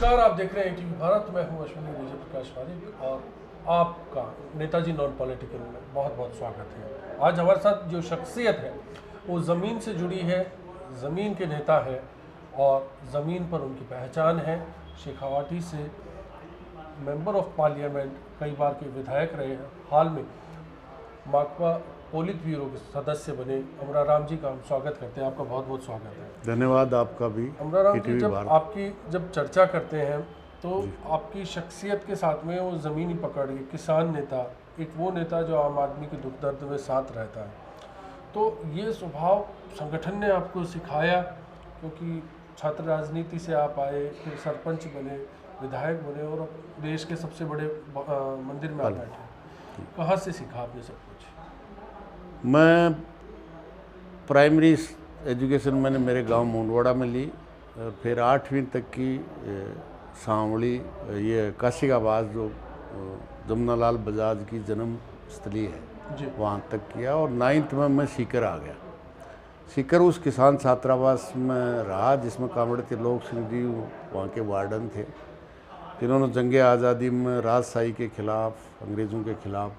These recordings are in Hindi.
नमस्कार, आप देख रहे हैं टीवी भारत। मैं हूं अश्विनी विजय प्रकाश वारिक और आपका नेताजी नॉन पॉलिटिकल में बहुत बहुत स्वागत है। आज हमारे साथ जो शख्सियत है वो ज़मीन से जुड़ी है, ज़मीन के नेता है और ज़मीन पर उनकी पहचान है। शेखावाटी से मेंबर ऑफ पार्लियामेंट, कई बार के विधायक रहे हैं, हाल में माकपा पोलित ब्यूरो के सदस्य बने अमराराम जी का हम स्वागत करते हैं। आपका बहुत बहुत स्वागत है। धन्यवाद आपका भी। अमराराम जी, जब चर्चा करते हैं तो आपकी शख्सियत के साथ में वो ज़मीनी पकड़, किसान नेता, एक वो नेता जो आम आदमी के दुख दर्द में साथ रहता है, तो ये स्वभाव संगठन ने आपको सिखाया, क्योंकि छात्र राजनीति से आप आए, फिर सरपंच बने, विधायक बने और देश के सबसे बड़े मंदिर में आप बैठे। कहाँ से सीखा आपने सब कुछ? मैं प्राइमरी एजुकेशन मैंने मेरे गांव मुंडवाड़ा में ली और फिर 8वीं तक की सांवली, ये काशिकाबाद जो जमुनालाल बजाज की जन्म स्थली है, वहाँ तक किया और 9th में मैं सीकर आ गया। सीकर उस किसान छात्रावास में रहा जिसमें कामड़ त्रिलोक सिंह जी वहाँ के वार्डन थे, जिन्होंने जंग आज़ादी में राजशाही के खिलाफ, अंग्रेज़ों के खिलाफ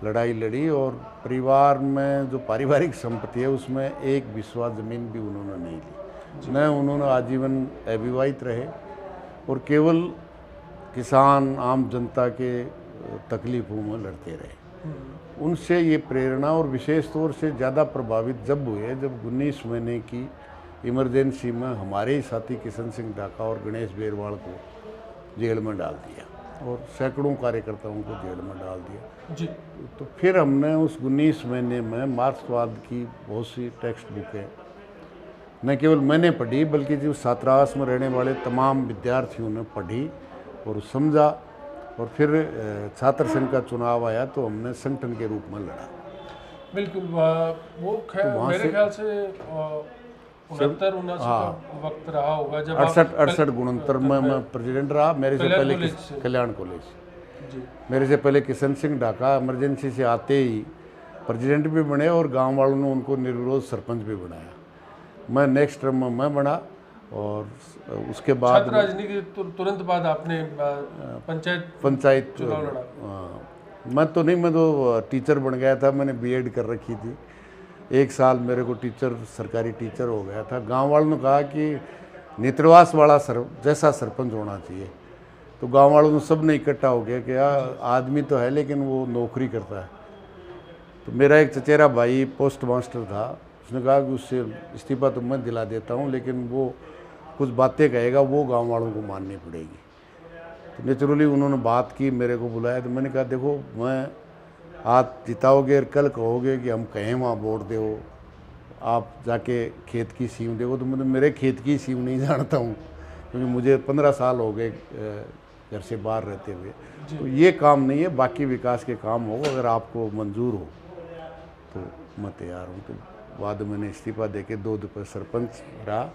लड़ाई लड़ी और परिवार में जो पारिवारिक संपत्ति है उसमें एक बिस्वा ज़मीन भी उन्होंने नहीं ली। न उन्होंने आजीवन अविवाहित रहे और केवल किसान आम जनता के तकलीफ़ों में लड़ते रहे। उनसे ये प्रेरणा और विशेष तौर से ज़्यादा प्रभावित जब हुए जब 19 महीने की इमरजेंसी में हमारे ही साथी किशन सिंह ढाका और गणेश बेरवाल को जेल में डाल दिया और सैकड़ों कार्यकर्ताओं को जेल में डाल दिया जी। तो फिर हमने उस 19 महीने में मार्क्सवाद की बहुत सी टेक्स्ट बुकें न केवल मैंने पढ़ी बल्कि जो छात्रावास में रहने वाले तमाम विद्यार्थियों ने पढ़ी और समझा। और फिर छात्र संघ का चुनाव आया तो हमने संगठन के रूप में लड़ा। बिल्कुल। वो मेरे ख्याल से 69-79 का वक्त रहा होगा जब 68-69 में मैं प्रेसिडेंट रहा। मेरे से पहले कल्याण कॉलेज, मेरे से पहले किशन सिंह ढाका इमरजेंसी से आते ही प्रेसिडेंट भी बने और गांव वालों ने उनको निर्विरोध सरपंच भी बनाया। मैं नेक्स्ट टर्म में मैं बना और उसके बाद राजनीति तुरंत बाद आपने पंचायत चुनाव लड़ा। मैं तो नहीं, मैं तो टीचर बन गया था, मैंने बीएड कर रखी थी। 1 साल मेरे को सरकारी टीचर हो गया था। गांव वालों ने कहा कि नेत्रवास वाला जैसा सरपंच होना चाहिए, तो गांव वालों ने सब ने इकट्ठा हो गया कि यार आदमी तो है लेकिन वो नौकरी करता है। तो मेरा एक चचेरा भाई पोस्ट मास्टर था, उसने कहा कि उससे इस्तीफा तो मैं दिला देता हूँ लेकिन वो कुछ बातें कहेगा वो गांव वालों को माननी पड़ेगी। तो नेचुरली उन्होंने बात की, मेरे को बुलाया। तो मैंने कहा देखो, मैं आज जिताओगे और कल कहोगे कि हम कहें वहाँ वोट दो, आप जाके खेत की सीम देखो, तो मतलब मेरे खेत की सीम नहीं जानता हूँ क्योंकि मुझे 15 साल हो गए घर से बाहर रहते हुए। तो ये काम नहीं है, बाकी विकास के काम हो, अगर आपको मंजूर हो तो मैं तैयार हूँ। तो बाद में मैंने इस्तीफा देके 2 दफे सरपंच रहा।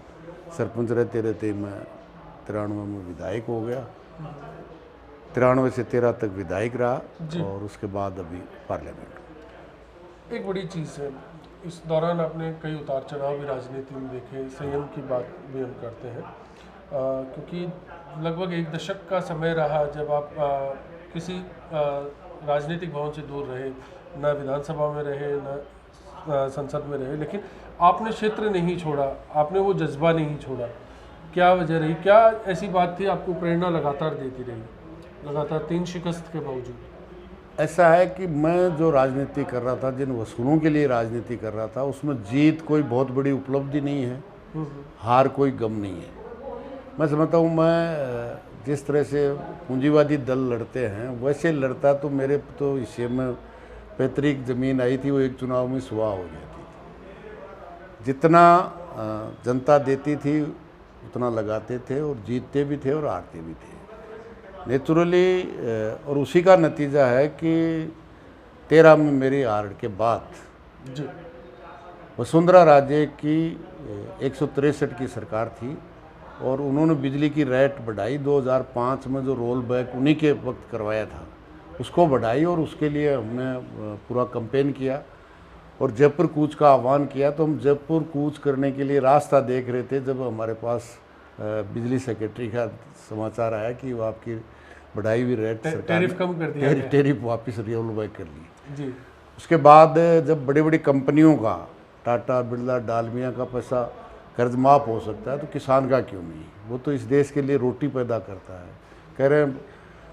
सरपंच रहते रहते मैं 93 में विधायक हो गया, 93 से 13 तक विधायक रहा और उसके बाद अभी पार्लियामेंट। एक बड़ी चीज़ है, इस दौरान आपने कई उतार चढ़ाव भी राजनीति में देखे, संयम की बात भी हम करते हैं, क्योंकि लगभग 1 दशक का समय रहा जब आप किसी राजनीतिक भवन से दूर रहे, न विधानसभा में रहे न संसद में रहे, लेकिन आपने क्षेत्र नहीं छोड़ा, आपने वो जज्बा नहीं छोड़ा। क्या वजह रही? क्या ऐसी बात थी आपको प्रेरणा लगातार देती रही, लगातार 3 शिकस्त के बावजूद? ऐसा है कि मैं जो राजनीति कर रहा था, जिन वसूलों के लिए राजनीति कर रहा था, उसमें जीत कोई बहुत बड़ी उपलब्धि नहीं है, हार कोई गम नहीं है। मैं समझता हूँ मैं जिस तरह से पूंजीवादी दल लड़ते हैं वैसे लड़ता तो मेरे तो हिस्से में पैतृक ज़मीन आई थी, वो एक चुनाव में सुहा हो जाती थी। जितना जनता देती थी उतना लगाते थे और जीतते भी थे और हारते भी थे नेचुरली। और उसी का नतीजा है कि 13 में मेरी हार के बाद वसुंधरा राजे की 163 की सरकार थी और उन्होंने बिजली की रेट बढ़ाई। 2005 में जो रोल बैक उन्हीं के वक्त करवाया था उसको बढ़ाई और उसके लिए हमने पूरा कैंपेन किया और जयपुर कूच का आह्वान किया। तो हम जयपुर कूच करने के लिए रास्ता देख रहे थे जब हमारे पास बिजली सेक्रेटरी का समाचार आया कि वो आपकी बढ़ाई हुई रेट टैरिफ कम कर दिया गया। टैरिफ वापस रिवॉल्व बैक कर ली। जी उसके बाद जब बड़ी बड़ी कंपनियों का, टाटा, बिरला, डालमिया का पैसा कर्ज माफ हो सकता है तो किसान का क्यों नहीं? वो तो इस देश के लिए रोटी पैदा करता है। कह रहे हैं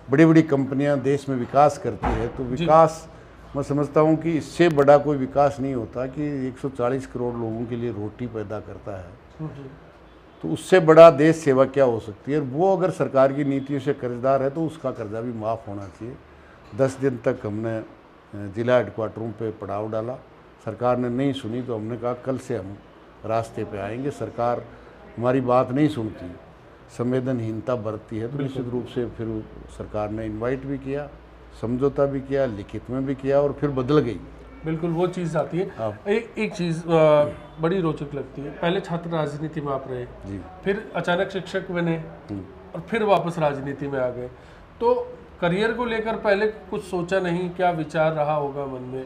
बड़ी बड़ी कंपनियां देश में विकास करती है, तो विकास मैं समझता हूं कि इससे बड़ा कोई विकास नहीं होता कि 140 करोड़ लोगों के लिए रोटी पैदा करता है। तो उससे बड़ा देश सेवा क्या हो सकती है? वो अगर सरकार की नीतियों से कर्जदार है तो उसका कर्जा भी माफ़ होना चाहिए। 10 दिन तक हमने जिला हेडक्वार्टरों पे पड़ाव डाला, सरकार ने नहीं सुनी तो हमने कहा कल से हम रास्ते पे आएंगे। सरकार हमारी बात नहीं सुनती, संवेदनहीनता बरतती है, तो निश्चित रूप से फिर सरकार ने इनवाइट भी किया, समझौता भी किया, लिखित में भी किया और फिर बदल गई। बिल्कुल वो चीज़ आती है। एक चीज़ बड़ी रोचक लगती है, पहले छात्र राजनीति में आप रहे जी, फिर अचानक शिक्षक बने और फिर वापस राजनीति में आ गए, तो करियर को लेकर पहले कुछ सोचा नहीं? क्या विचार रहा होगा मन में?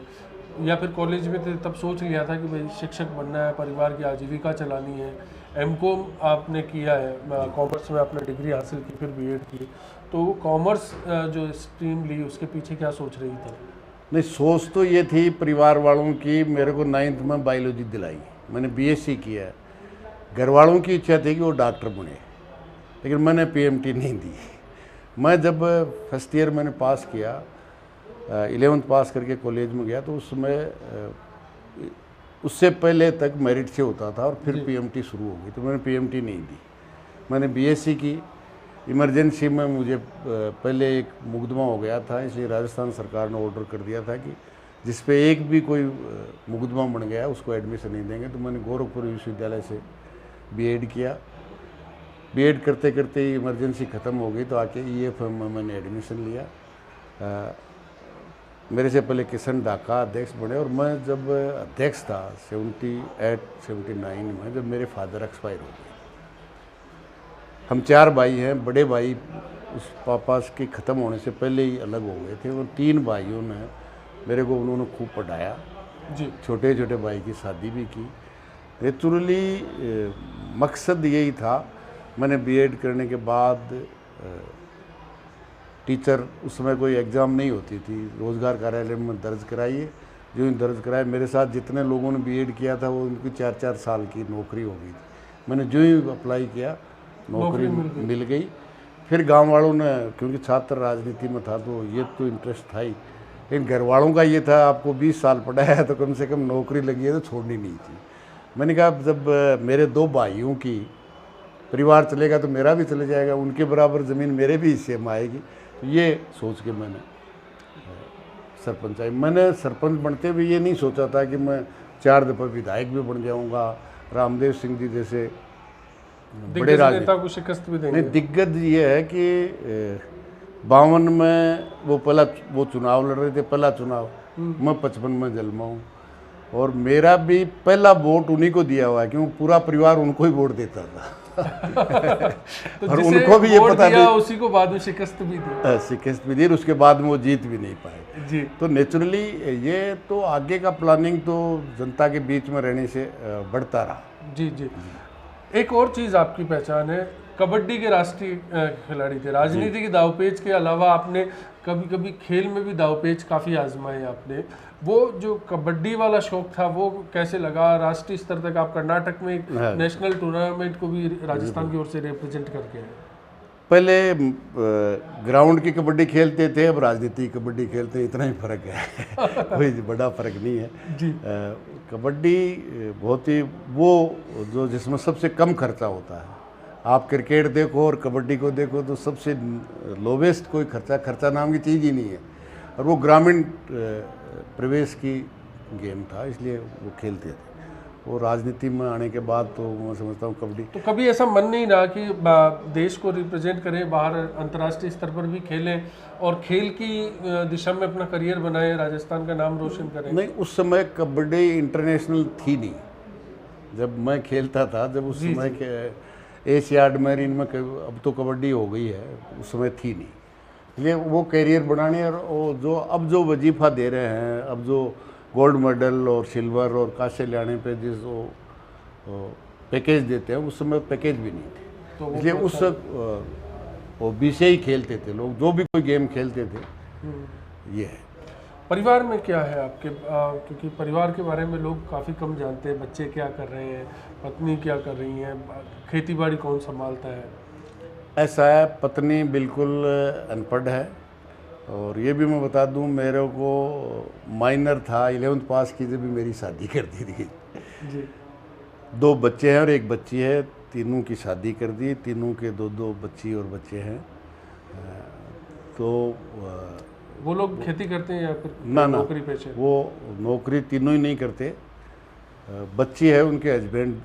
या फिर कॉलेज में थे तब सोच लिया था कि भाई शिक्षक बनना है, परिवार की आजीविका चलानी है? एमकॉम आपने किया है, कॉमर्स में आपने डिग्री हासिल की, फिर बीएड की, तो कॉमर्स जो स्ट्रीम ली उसके पीछे क्या सोच रही थी? नहीं, सोच तो ये थी परिवार वालों की, मेरे को 9th में बायोलॉजी दिलाई, मैंने बीएससी किया है। घर वालों की इच्छा थी कि वो डॉक्टर बने, लेकिन मैंने पीएमटी नहीं दी। मैं जब फर्स्ट ईयर मैंने पास किया, 11th पास करके कॉलेज में गया, तो उस समय उससे पहले तक मेरिट से होता था और फिर पीएमटी शुरू हो गई, तो मैंने पीएमटी नहीं दी। मैंने बीएससी की। इमरजेंसी में मुझे पहले एक मुकदमा हो गया था, इसलिए राजस्थान सरकार ने ऑर्डर कर दिया था कि जिस पे एक भी कोई मुकदमा बन गया उसको एडमिशन नहीं देंगे। तो मैंने गोरखपुर विश्वविद्यालय से बीएड किया। बीएड करते करते ही इमरजेंसी ख़त्म हो गई, तो आके ईएफएम में मैंने एडमिशन लिया। मेरे से पहले किशन डाका अध्यक्ष बने, और मैं जब अध्यक्ष था 78-79 में, जब मेरे फादर एक्सपायर हो गए। हम 4 भाई हैं, बड़े भाई उस पापा के ख़त्म होने से पहले ही अलग हो गए थे। वो 3 भाइयों ने मेरे को, उन्होंने खूब पढ़ाया जी। छोटे छोटे भाई की शादी भी की। नेचुरली मकसद यही था। मैंने बीएड करने के बाद टीचर, उस समय कोई एग्ज़ाम नहीं होती थी, रोज़गार कार्यालय में दर्ज कराइए। जो ही दर्ज कराया, मेरे साथ जितने लोगों ने बीएड किया था वो उनकी 4-4 साल की नौकरी हो गई थी। मैंने जो ही अप्लाई किया नौकरी मिल गई। फिर गांव वालों ने, क्योंकि छात्र राजनीति में था तो ये तो इंटरेस्ट था ही, लेकिन घर वालों का ये था आपको 20 साल पढ़ाया है तो कम से कम नौकरी लगी है तो छोड़नी नहीं थी। मैंने कहा जब मेरे 2 भाइयों की परिवार चलेगा तो मेरा भी चले जाएगा, उनके बराबर ज़मीन मेरे भी हिस्से में आएगी। तो ये सोच के मैंने सरपंच आई। मैंने सरपंच बनते हुए ये नहीं सोचा था कि मैं 4 दफ़ा विधायक भी बन जाऊंगा, रामदेव सिंह जी जैसे बड़े नेता को शिकस्त भी देंगे। नहीं, दिग्गज ये है कि 52 में वो चुनाव लड़ रहे थे, पहला चुनाव। मैं 55 में जन्मा हूँ, और मेरा भी पहला वोट उन्हीं को दिया हुआ है, क्योंकि पूरा परिवार उनको ही वोट देता था। तो और उनको भी ये पता दिया, उसी को बाद में शिकस्त भी दी, उसके बाद में वो जीत भी नहीं पाए जी। तो नेचुरली ये तो आगे का प्लानिंग तो जनता के बीच में रहने से बढ़ता रहा। जी जी। एक और चीज़ आपकी पहचान है, कबड्डी के राष्ट्रीय खिलाड़ी थे। राजनीति के दावपेच के अलावा आपने कभी कभी खेल में भी दावपेच काफ़ी आजमाए आपने। वो जो कबड्डी वाला शौक था वो कैसे लगा? राष्ट्रीय स्तर तक आप कर्नाटक में एक नेशनल टूर्नामेंट को भी राजस्थान की ओर से रिप्रेजेंट करके आए। पहले ग्राउंड की कबड्डी खेलते थे, अब राजनीति की कबड्डी खेलते हैं, इतना ही फर्क है। कोई बड़ा फर्क नहीं है जी। कबड्डी बहुत ही वो जो जिसमें सबसे कम खर्चा होता है। आप क्रिकेट देखो और कबड्डी को देखो तो सबसे लोवेस्ट कोई खर्चा नाम की चीज़ ही नहीं है, और वो ग्रामीण प्रवेश की गेम था, इसलिए वो खेलते थे। वो राजनीति में आने के बाद तो मैं समझता हूँ कबड्डी। तो कभी ऐसा मन नहीं रहा कि देश को रिप्रेजेंट करें, बाहर अंतर्राष्ट्रीय स्तर पर भी खेलें और खेल की दिशा में अपना करियर बनाएं, राजस्थान का नाम रोशन करें? नहीं, उस समय कबड्डी इंटरनेशनल थी नहीं जब मैं खेलता था। जब उस समय एशियाड मैरीन में, अब तो कबड्डी हो गई है, उस समय थी नहीं। इसलिए वो करियर बनाने, और जो अब जो वजीफ़ा दे रहे हैं, अब जो गोल्ड मेडल और सिल्वर और कांसे लाने पे जिस पैकेज देते हैं, उस समय पैकेज भी नहीं थे। तो वो इसलिए उस वो विषय ही खेलते थे लोग, जो भी कोई गेम खेलते थे। ये है। परिवार में क्या है आपके, क्योंकि परिवार के बारे में लोग काफ़ी कम जानते हैं। बच्चे क्या कर रहे हैं, पत्नी क्या कर रही हैं, खेती बाड़ी कौन संभालता है? ऐसा है, पत्नी बिल्कुल अनपढ़ है, और ये भी मैं बता दूं, मेरे को माइनर था, 11th पास की जब भी मेरी शादी कर दी थी। जी। 2 बच्चे हैं और 1 बच्ची है, तीनों की शादी कर दी, तीनों के 2-2 बच्ची और बच्चे हैं। तो वो लोग खेती करते हैं या फिर ना नौकरी पेशे? वो नौकरी तीनों ही नहीं करते। बच्ची है, उनके हस्बैंड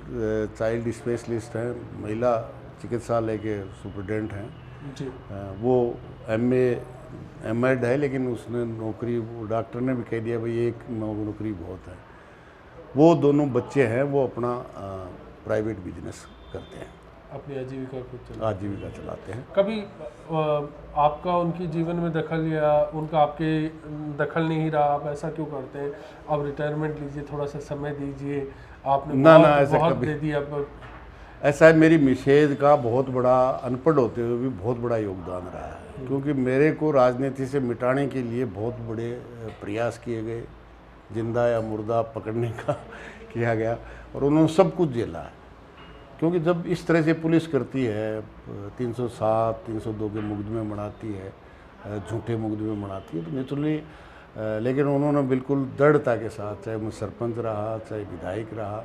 चाइल्ड स्पेशलिस्ट हैं, महिला चिकित्सालय के सुपरिटेंडेंट हैं। जी। वो एमएड है, लेकिन उसने नौकरी, वो डॉक्टर ने भी कह दिया भाई एक नौकरी बहुत है। वो दोनों बच्चे हैं, वो अपना प्राइवेट बिजनेस करते हैं, अपनी आजीविका चलाते हैं। कभी आपका उनकी जीवन में दखल या उनका आपके दखल नहीं रहा? आप ऐसा क्यों करते हैं? आप रिटायरमेंट लीजिए, थोड़ा सा समय दीजिए, आपने ना ऐसा बहुत कभी दे दिया। ऐसा है, मेरी मिसेज का बहुत बड़ा, अनपढ़ होते हुए भी बहुत बड़ा योगदान रहा है, क्योंकि मेरे को राजनीति से मिटाने के लिए बहुत बड़े प्रयास किए गए, जिंदा या मुर्दा पकड़ने का किया गया, और उन्होंने सब कुछ झेला है। क्योंकि जब इस तरह से पुलिस करती है, 307, 302 के मुकदमे बनाती है, झूठे मुकदमे बनाती है, तो नेचुरली, लेकिन उन्होंने बिल्कुल दृढ़ता के साथ, चाहे मैं सरपंच रहा, चाहे विधायक रहा,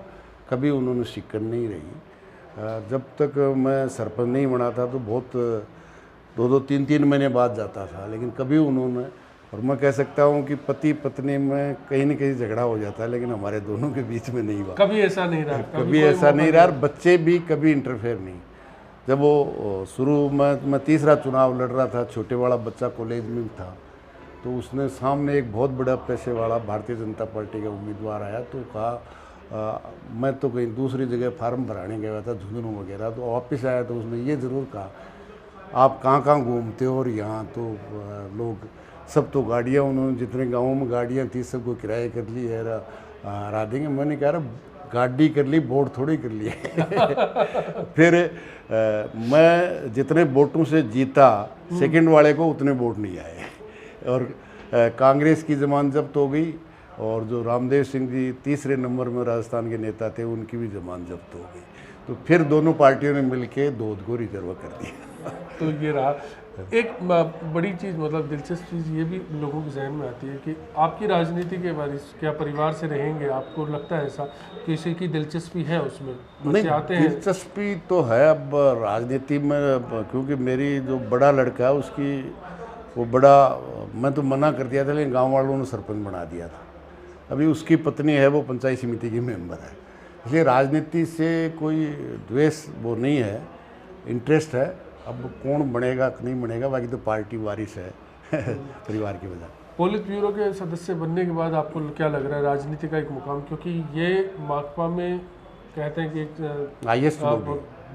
कभी उन्होंने शिकन नहीं रही। जब तक मैं सरपंच नहीं बना था तो बहुत 2-2, 3-3 महीने बाद जाता था, लेकिन कभी उन्होंने, और मैं कह सकता हूँ कि पति पत्नी में कहीं न कहीं झगड़ा हो जाता है, लेकिन हमारे दोनों के बीच में नहीं हुआ, कभी ऐसा नहीं रहा? कभी ऐसा नहीं रहा। और बच्चे भी कभी इंटरफेयर नहीं। जब वो शुरू में, मैं तीसरा चुनाव लड़ रहा था, छोटे वाला बच्चा कॉलेज में था, तो उसने सामने एक बहुत बड़ा पैसे वाला भारतीय जनता पार्टी का उम्मीदवार आया, तो कहा मैं तो कहीं दूसरी जगह फार्म भराने गया था, झुंझुनू वगैरह, तो वापस आया तो उसने ये ज़रूर कहा, आप कहाँ घूमते हो, और यहाँ तो लोग सब तो गाड़ियाँ, उन्होंने जितने गाँवों में गाड़ियाँ थी सबको किराए कर ली है, हरा देंगे। मैंने कहा गाड़ी कर ली, वोट थोड़ी कर लिए। फिर मैं जितने वोटों से जीता, सेकंड वाले को उतने वोट नहीं आए, और कांग्रेस की जमानत जब्त हो गई, और जो रामदेव सिंह जी तीसरे नंबर में राजस्थान के नेता थे, उनकी भी जमानत जब्त हो गई। तो फिर दोनों पार्टियों ने मिलके दूध को रिजर्व कर दिया। तो ये रहा एक बड़ी चीज़, मतलब दिलचस्प चीज़ ये भी लोगों के जहन में आती है कि आपकी राजनीति के बारे में क्या परिवार से रहेंगे? आपको लगता है ऐसा, किसी की दिलचस्पी है उसमें? नहीं, आते हैं? दिलचस्पी तो है अब राजनीति में, क्योंकि मेरी जो बड़ा लड़का है उसकी, वो बड़ा, मैं तो मना कर दिया था, लेकिन गाँव वालों ने सरपंच बना दिया था। अभी उसकी पत्नी है, वो पंचायत समिति की मेंबर है। इसलिए राजनीति से कोई द्वेष वो नहीं है, इंटरेस्ट है। अब कौन बनेगा नहीं बनेगा, बाकी तो पार्टी वारिस है परिवार की वजह। पोलित ब्यूरो के सदस्य बनने के बाद आपको क्या लग रहा है राजनीति का एक मुकाम, क्योंकि ये माकपा में कहते हैं कि एक हाईएस्ट,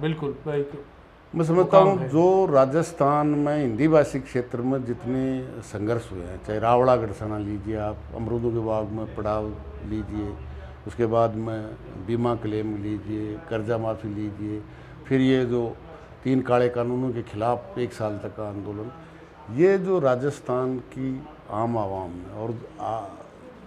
बिल्कुल मैं समझता हूँ जो राजस्थान में हिंदी भाषी क्षेत्र में जितने संघर्ष हुए हैं, चाहे रावड़ा गढ़साना लीजिए आप, अमरूदों के बाग में पड़ाव लीजिए, उसके बाद में बीमा क्लेम लीजिए, कर्जा माफ़ी लीजिए, फिर ये जो 3 काले कानूनों के खिलाफ 1 साल तक का आंदोलन, ये जो राजस्थान की आम आवाम ने और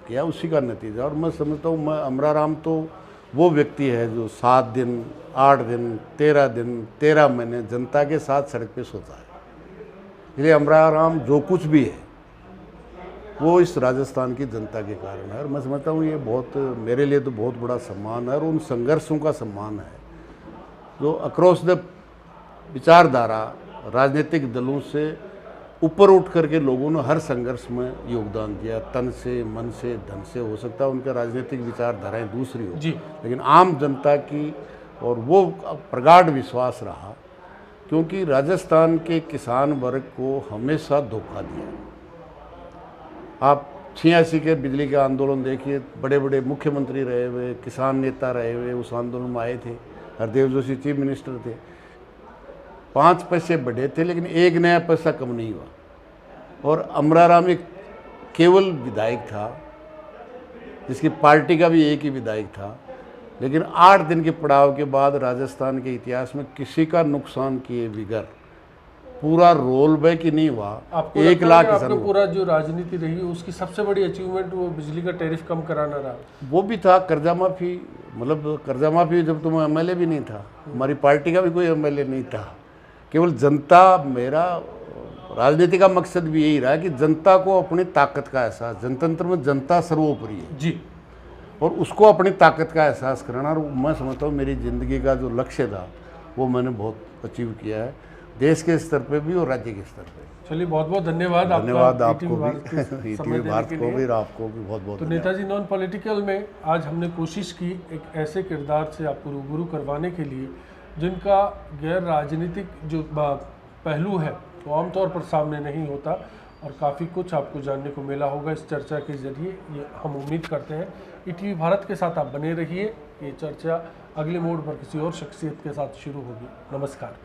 किया, उसी का नतीजा। और मैं समझता हूँ, मैं अमराराम तो वो व्यक्ति है जो 7 दिन, 8 दिन, 13 दिन, 13 महीने जनता के साथ सड़क पे सोता है। इसलिए अमराराम जो कुछ भी है वो इस राजस्थान की जनता के कारण है, और मैं समझता हूँ ये बहुत, मेरे लिए तो बहुत बड़ा सम्मान है, और उन संघर्षों का सम्मान है जो अक्रॉस द विचारधारा राजनीतिक दलों से ऊपर उठ करके लोगों ने हर संघर्ष में योगदान दिया, तन से, मन से, धन से। हो सकता है उनका राजनीतिक विचारधाराएं दूसरी हो, लेकिन आम जनता की और वो प्रगाढ़ विश्वास रहा, क्योंकि राजस्थान के किसान वर्ग को हमेशा धोखा दिया। आप 86 के बिजली के आंदोलन देखिए, बड़े बड़े मुख्यमंत्री रहे हुए, किसान नेता रहे हुए उस आंदोलन में आए थे। हरदेव जोशी चीफ मिनिस्टर थे, 5 पैसे बढ़े थे, लेकिन 1 नया पैसा कम नहीं हुआ। और अमराराम एक केवल विधायक था, जिसकी पार्टी का भी एक ही विधायक था, लेकिन 8 दिन के पड़ाव के बाद राजस्थान के इतिहास में किसी का नुकसान किए बिगर पूरा रोल बैक ही नहीं हुआ। आपको 1 लगता है लाख कि किसान आपका पूरा जो राजनीति रही उसकी सबसे बड़ी अचीवमेंट वो बिजली का टैरिफ कम कराना रहा। वो भी था, कर्जा माफ़ी, मतलब कर्जा माफ़ी जब तुम एमएलए भी नहीं था, हमारी पार्टी का भी कोई एमएलए नहीं था, केवल जनता, मेरा राजनीति का मकसद भी यही रहा कि जनता को अपनी ताकत का एहसास, जनतंत्र में जनता सर्वोपरि है जी, और उसको अपनी ताकत का एहसास कराना। और मैं समझता हूँ मेरी ज़िंदगी का जो लक्ष्य था वो मैंने बहुत अचीव किया है, देश के स्तर पे भी और राज्य के स्तर पे। चलिए बहुत बहुत धन्यवाद धन्यवाद आपका आपको भारत के भी, समय ईटीवी देने भारत के को लिए। भी और आपको भी बहुत बहुत तो धन्यवाद। नेताजी नॉन पॉलिटिकल में आज हमने कोशिश की एक ऐसे किरदार से आपको रूबरू करवाने के लिए जिनका गैर राजनीतिक जो पहलू है वो आमतौर पर सामने नहीं होता, और काफ़ी कुछ आपको जानने को मिला होगा इस चर्चा के जरिए, ये हम उम्मीद करते हैं। ईटीवी भारत के साथ आप बने रहिए। ये चर्चा अगले मोड़ पर किसी और शख्सियत के साथ शुरू होगी। नमस्कार।